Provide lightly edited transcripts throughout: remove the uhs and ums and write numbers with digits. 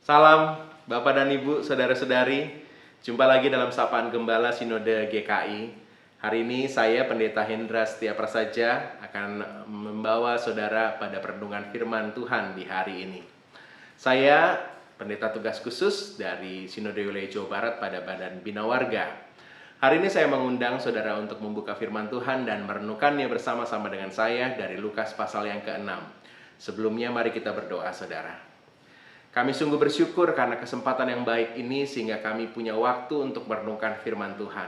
Salam Bapak dan Ibu, saudara-saudari. Jumpa lagi dalam Sapaan Gembala Sinode GKI. Hari ini saya Pendeta Hendra Setia Prasaja akan membawa saudara pada perenungan firman Tuhan di hari ini. Saya pendeta tugas khusus dari Sinode Wilayah Jawa Barat pada Badan Bina Warga. Hari ini saya mengundang saudara untuk membuka firman Tuhan dan merenungkannya bersama-sama dengan saya dari Lukas pasal yang ke-6. Sebelumnya mari kita berdoa, saudara. Kami sungguh bersyukur karena kesempatan yang baik ini sehingga kami punya waktu untuk merenungkan firman Tuhan.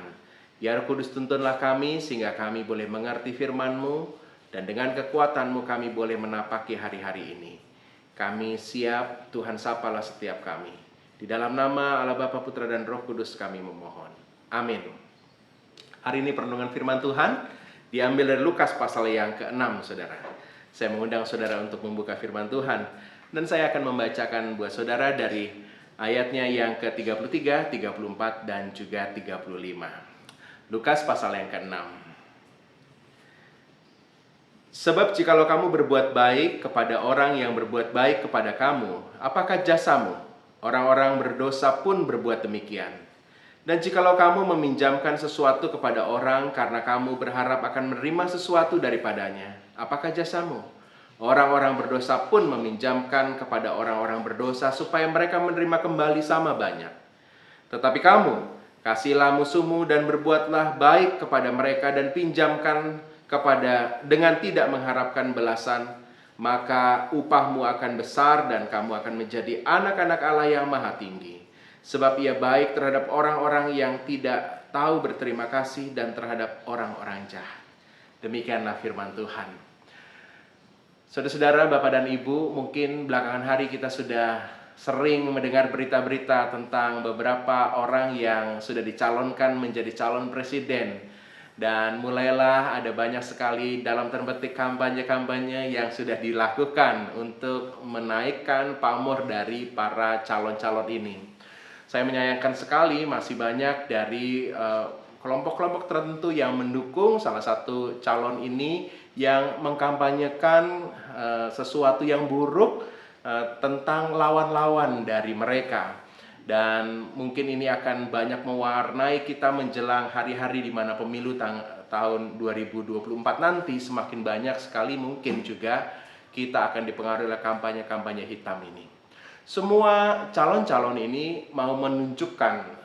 Ya Roh Kudus, tuntunlah kami sehingga kami boleh mengerti firman-Mu dan dengan kekuatan-Mu kami boleh menapaki hari-hari ini. Kami siap, Tuhan, sapalah setiap kami. Di dalam nama Allah Bapa, Putra dan Roh Kudus kami memohon. Amin. Hari ini perenungan firman Tuhan diambil dari Lukas pasal yang ke-6, saudara. Saya mengundang saudara untuk membuka firman Tuhan. Dan saya akan membacakan buat saudara dari ayatnya yang ke-33, 34, dan juga 35. Lukas pasal yang ke-6. Sebab jikalau kamu berbuat baik kepada orang yang berbuat baik kepada kamu, apakah jasamu? Orang-orang berdosa pun berbuat demikian. Dan jikalau kamu meminjamkan sesuatu kepada orang karena kamu berharap akan menerima sesuatu daripadanya, apakah jasamu? Orang-orang berdosa pun meminjamkan kepada orang-orang berdosa supaya mereka menerima kembali sama banyak. Tetapi kamu, kasihlah musuhmu dan berbuatlah baik kepada mereka dan pinjamkan dengan tidak mengharapkan balasan, maka upahmu akan besar dan kamu akan menjadi anak-anak Allah yang maha tinggi. Sebab ia baik terhadap orang-orang yang tidak tahu berterima kasih dan terhadap orang-orang jahat. Demikianlah firman Tuhan. Saudara-saudara, Bapak dan Ibu, mungkin belakangan hari kita sudah sering mendengar berita-berita tentang beberapa orang yang sudah dicalonkan menjadi calon presiden. Dan mulailah ada banyak sekali dalam tanda petik kampanye-kampanye yang sudah dilakukan untuk menaikkan pamor dari para calon-calon ini. Saya menyayangkan sekali masih banyak dari kelompok-kelompok tertentu yang mendukung salah satu calon ini yang mengkampanyekan sesuatu yang buruk tentang lawan-lawan dari mereka. Dan mungkin ini akan banyak mewarnai kita menjelang hari-hari di mana pemilu tahun 2024 nanti. Semakin banyak sekali mungkin juga kita akan dipengaruhi oleh kampanye-kampanye hitam ini. Semua calon-calon ini mau menunjukkan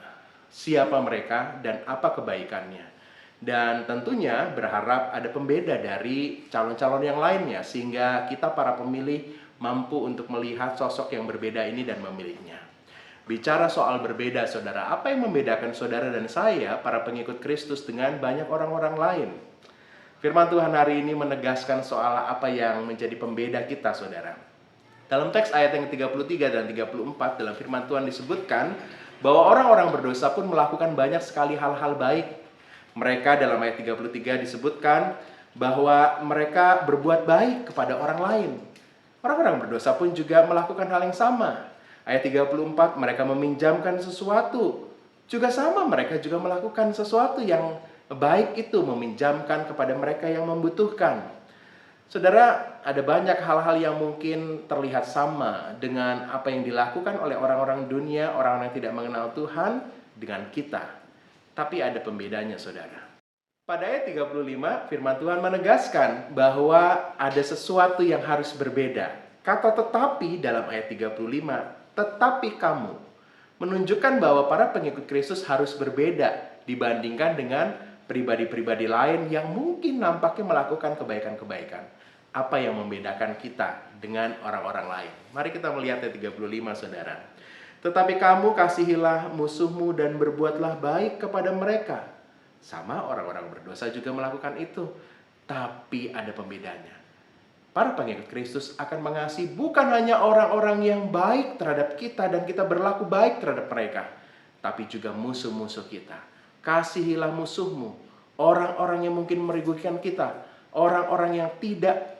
siapa mereka dan apa kebaikannya. Dan tentunya berharap ada pembeda dari calon-calon yang lainnya sehingga kita para pemilih mampu untuk melihat sosok yang berbeda ini dan memilihnya. Bicara soal berbeda, saudara, apa yang membedakan saudara dan saya, para pengikut Kristus, dengan banyak orang-orang lain? Firman Tuhan hari ini menegaskan soal apa yang menjadi pembeda kita, saudara. Dalam teks ayat yang ke-33 dan 34 dalam firman Tuhan disebutkan bahwa orang-orang berdosa pun melakukan banyak sekali hal-hal baik. Mereka dalam ayat 33 disebutkan bahwa mereka berbuat baik kepada orang lain. Orang-orang berdosa pun juga melakukan hal yang sama. Ayat 34, mereka meminjamkan sesuatu. Juga sama, mereka juga melakukan sesuatu yang baik itu, meminjamkan kepada mereka yang membutuhkan. Saudara, ada banyak hal-hal yang mungkin terlihat sama dengan apa yang dilakukan oleh orang-orang dunia, orang-orang yang tidak mengenal Tuhan dengan kita. Tapi ada pembedanya, saudara. Pada ayat 35, firman Tuhan menegaskan bahwa ada sesuatu yang harus berbeda. Kata tetapi dalam ayat 35, tetapi kamu, menunjukkan bahwa para pengikut Kristus harus berbeda dibandingkan dengan pribadi-pribadi lain yang mungkin nampaknya melakukan kebaikan-kebaikan. Apa yang membedakan kita dengan orang-orang lain? Mari kita melihat ayat 35, saudara. Tetapi kamu kasihilah musuhmu dan berbuatlah baik kepada mereka. Sama, orang-orang berdosa juga melakukan itu. Tapi ada pembedanya. Para pengikut Kristus akan mengasihi bukan hanya orang-orang yang baik terhadap kita dan kita berlaku baik terhadap mereka, tapi juga musuh-musuh kita. Kasihilah musuhmu, orang-orang yang mungkin merugikan kita, orang-orang yang tidak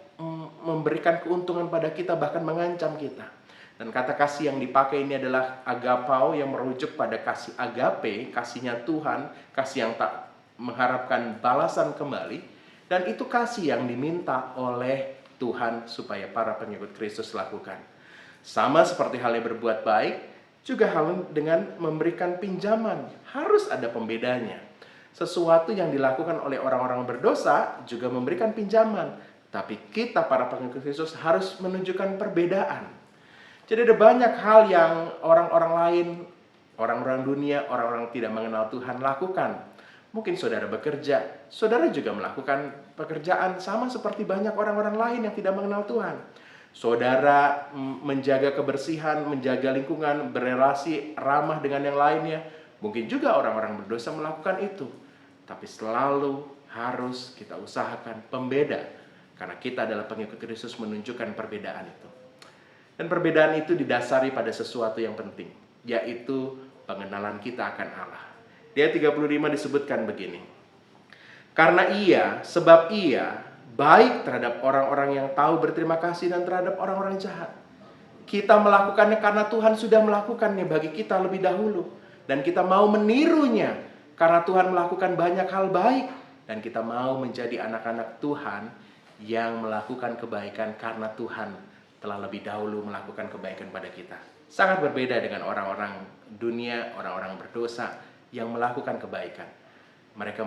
memberikan keuntungan pada kita, bahkan mengancam kita. Dan kata kasih yang dipakai ini adalah agapao, yang merujuk pada kasih agape, kasihnya Tuhan, kasih yang tak mengharapkan balasan kembali. Dan itu kasih yang diminta oleh Tuhan supaya para pengikut Kristus lakukan. Sama seperti halnya berbuat baik, juga hal dengan memberikan pinjaman. Harus ada pembedanya. Sesuatu yang dilakukan oleh orang-orang berdosa juga memberikan pinjaman. Tapi kita para pengikut Kristus harus menunjukkan perbedaan. Jadi ada banyak hal yang orang-orang lain, orang-orang dunia, orang-orang tidak mengenal Tuhan lakukan. Mungkin saudara bekerja, saudara juga melakukan pekerjaan sama seperti banyak orang-orang lain yang tidak mengenal Tuhan. Saudara menjaga kebersihan, menjaga lingkungan, berelasi ramah dengan yang lainnya. Mungkin juga orang-orang berdosa melakukan itu. Tapi selalu harus kita usahakan pembeda. Karena kita adalah pengikut Kristus menunjukkan perbedaan itu. Dan perbedaan itu didasari pada sesuatu yang penting, yaitu pengenalan kita akan Allah. Di ayat 35 disebutkan begini. Sebab ia baik terhadap orang-orang yang tahu berterima kasih dan terhadap orang-orang jahat. Kita melakukannya karena Tuhan sudah melakukannya bagi kita lebih dahulu. Dan kita mau menirunya karena Tuhan melakukan banyak hal baik. Dan kita mau menjadi anak-anak Tuhan yang melakukan kebaikan karena Tuhan telah lebih dahulu melakukan kebaikan pada kita. Sangat berbeda dengan orang-orang dunia, orang-orang berdosa yang melakukan kebaikan. Mereka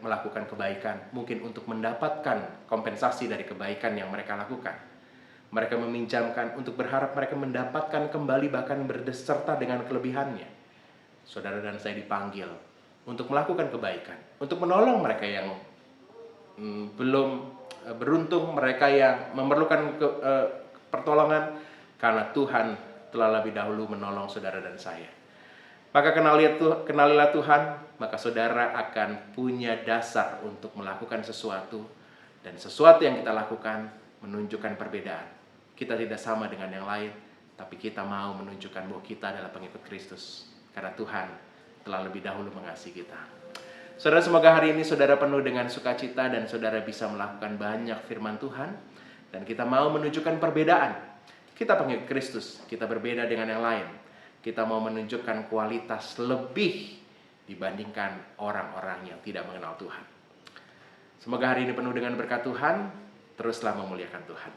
melakukan kebaikan mungkin untuk mendapatkan kompensasi dari kebaikan yang mereka lakukan. Mereka meminjamkan untuk berharap mereka mendapatkan kembali bahkan berserta dengan kelebihannya. Saudara dan saya dipanggil untuk melakukan kebaikan, untuk menolong mereka yang belum beruntung, mereka yang memerlukan pertolongan, karena Tuhan telah lebih dahulu menolong saudara dan saya. Maka kenalilah Tuhan, maka saudara akan punya dasar untuk melakukan sesuatu. Dan sesuatu yang kita lakukan menunjukkan perbedaan. Kita tidak sama dengan yang lain, tapi kita mau menunjukkan bahwa kita adalah pengikut Kristus. Karena Tuhan telah lebih dahulu mengasihi kita. Saudara, semoga hari ini saudara penuh dengan sukacita dan saudara bisa melakukan banyak firman Tuhan. Dan kita mau menunjukkan perbedaan. Kita pengikut Kristus, kita berbeda dengan yang lain. Kita mau menunjukkan kualitas lebih dibandingkan orang-orang yang tidak mengenal Tuhan. Semoga hari ini penuh dengan berkat Tuhan. Teruslah memuliakan Tuhan.